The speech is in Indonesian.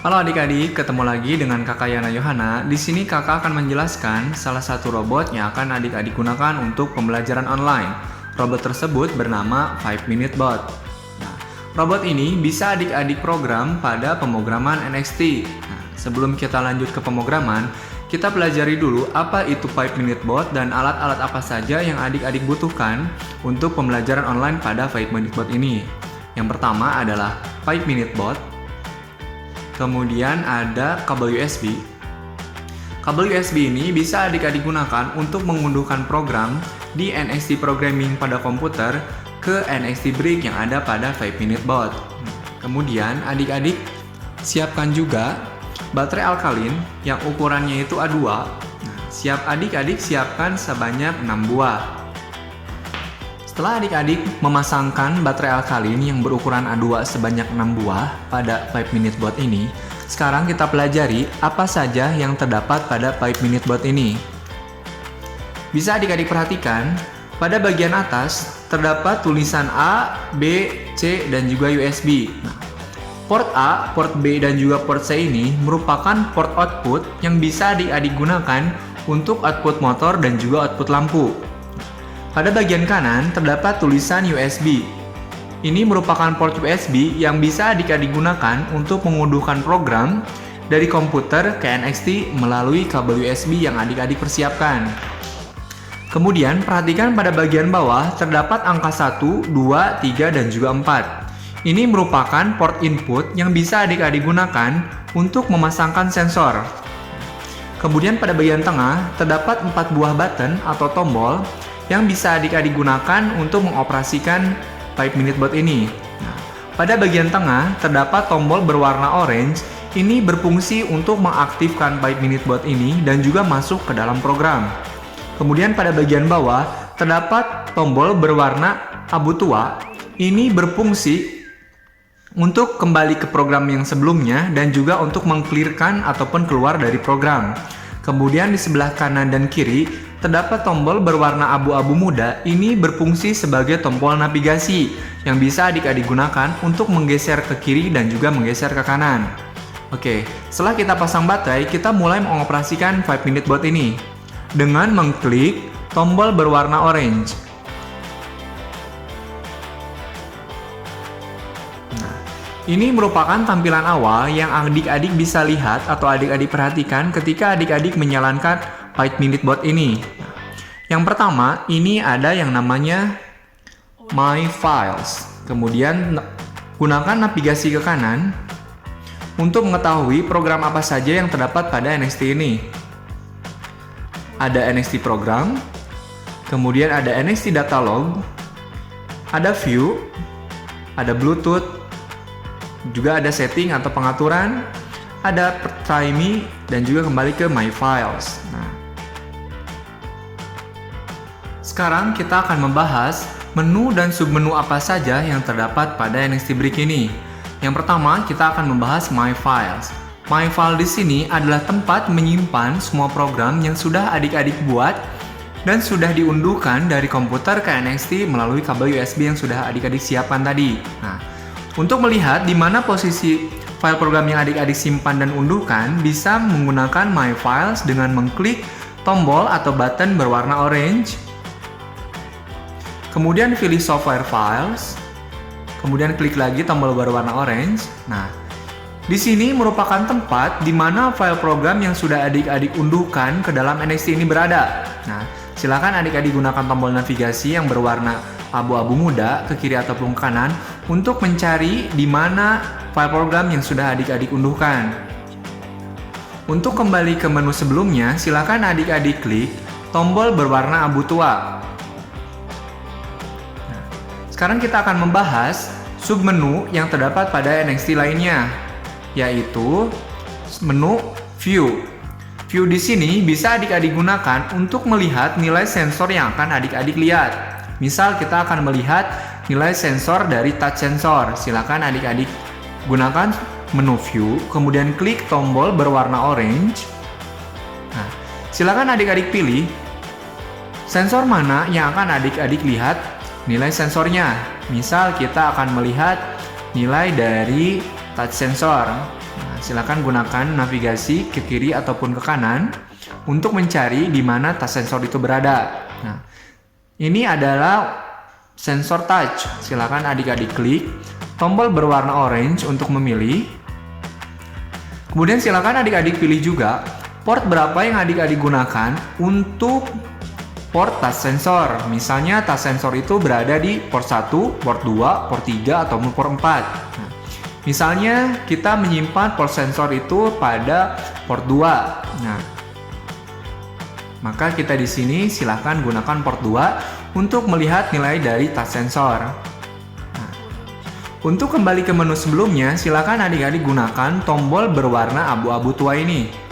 Halo adik-adik, ketemu lagi dengan Kakak Yana Yohana. Di sini Kakak akan menjelaskan salah satu robot yang akan adik-adik gunakan untuk pembelajaran online. Robot tersebut bernama 5Minute Bot. Nah, robot ini bisa adik-adik program pada pemrograman NXT. Nah, sebelum kita lanjut ke pemrograman, kita pelajari dulu apa itu 5Minute Bot dan alat-alat apa saja yang adik-adik butuhkan untuk pembelajaran online pada 5Minute Bot ini. Yang pertama adalah 5Minute Bot. Kemudian ada kabel USB. Kabel USB ini bisa adik-adik gunakan untuk mengunduhkan program di NXT Programming pada komputer ke NXT Brick yang ada pada 5Minute Bot. Kemudian adik-adik siapkan juga baterai alkalin yang ukurannya itu A2. Adik-adik siapkan sebanyak 6 buah. Setelah adik-adik memasangkan baterai alkalin yang berukuran A2 sebanyak 6 buah pada 5Minute Bot ini, sekarang kita pelajari apa saja yang terdapat pada 5Minute Bot ini. Bisa adik-adik perhatikan, pada bagian atas terdapat tulisan A, B, C, dan juga USB. Port A, port B, dan juga port C ini merupakan port output yang bisa adik-adik gunakan untuk output motor dan juga output lampu. Pada bagian kanan terdapat tulisan USB. Ini merupakan port USB yang bisa adik-adik gunakan untuk mengunduhkan program dari komputer ke NXT melalui kabel USB yang adik-adik persiapkan. Kemudian perhatikan pada bagian bawah terdapat angka 1, 2, 3, dan juga 4. Ini merupakan port input yang bisa adik-adik gunakan untuk memasangkan sensor. Kemudian pada bagian tengah terdapat 4 buah button atau tombol yang bisa adik-adik gunakan untuk mengoperasikan 5Minute Bot ini. Nah, pada bagian tengah terdapat tombol berwarna orange. Ini berfungsi untuk mengaktifkan 5Minute Bot ini dan juga masuk ke dalam program. Kemudian pada bagian bawah terdapat tombol berwarna abu tua. Ini berfungsi untuk kembali ke program yang sebelumnya dan juga untuk mengclearkan ataupun keluar dari program. Kemudian di sebelah kanan dan kiri terdapat tombol berwarna abu-abu muda. Ini berfungsi sebagai tombol navigasi yang bisa adik-adik gunakan untuk menggeser ke kiri dan juga menggeser ke kanan. Oke, setelah kita pasang baterai, kita mulai mengoperasikan 5Minute Bot ini dengan mengklik tombol berwarna orange. Ini merupakan tampilan awal yang adik-adik bisa lihat atau adik-adik perhatikan ketika adik-adik menjalankan 5Minute Bot ini. Yang pertama, ini ada yang namanya My Files. Kemudian gunakan navigasi ke kanan untuk mengetahui program apa saja yang terdapat pada NXT ini. Ada NXT Program, kemudian ada NXT Data Log, ada View, ada Bluetooth, juga ada setting atau pengaturan, ada Try Me, dan juga kembali ke My Files. Nah, sekarang kita akan membahas menu dan submenu apa saja yang terdapat pada NXT Brick ini. Yang pertama, kita akan membahas My Files. My File di sini adalah tempat menyimpan semua program yang sudah adik-adik buat dan sudah diunduhkan dari komputer ke NXT melalui kabel USB yang sudah adik-adik siapkan tadi. Nah, untuk melihat di mana posisi file program yang adik-adik simpan dan unduhkan, bisa menggunakan My Files dengan mengklik tombol atau button berwarna orange. Kemudian pilih Software Files. Kemudian klik lagi tombol berwarna orange. Nah, di sini merupakan tempat di mana file program yang sudah adik-adik unduhkan ke dalam NXT ini berada. Nah, silakan adik-adik gunakan tombol navigasi yang berwarna abu-abu muda ke kiri ataupun ke kanan untuk mencari di mana file program yang sudah adik-adik unduhkan. Untuk kembali ke menu sebelumnya, silakan adik-adik klik tombol berwarna abu tua. Nah, sekarang kita akan membahas submenu yang terdapat pada NXT lainnya, yaitu menu View. View di sini bisa adik-adik gunakan untuk melihat nilai sensor yang akan adik-adik lihat. Misal kita akan melihat nilai sensor dari touch sensor. Silakan adik-adik gunakan menu View, kemudian klik tombol berwarna orange. Nah, silakan adik-adik pilih sensor mana yang akan adik-adik lihat nilai sensornya. Misal kita akan melihat nilai dari touch sensor. Nah, silakan gunakan navigasi ke kiri ataupun ke kanan untuk mencari di mana tas sensor itu berada. Nah, ini adalah sensor touch. Silakan adik-adik klik tombol berwarna orange untuk memilih. Kemudian silakan adik-adik pilih juga port berapa yang adik-adik gunakan untuk port tas sensor. Misalnya tas sensor itu berada di port 1, port 2, port 3, atau port 4. Nah, misalnya kita menyimpan port sensor itu pada port 2. Nah, maka kita di sini silakan gunakan port 2 untuk melihat nilai dari tas sensor. Nah, untuk kembali ke menu sebelumnya, silakan adik-adik gunakan tombol berwarna abu-abu tua ini.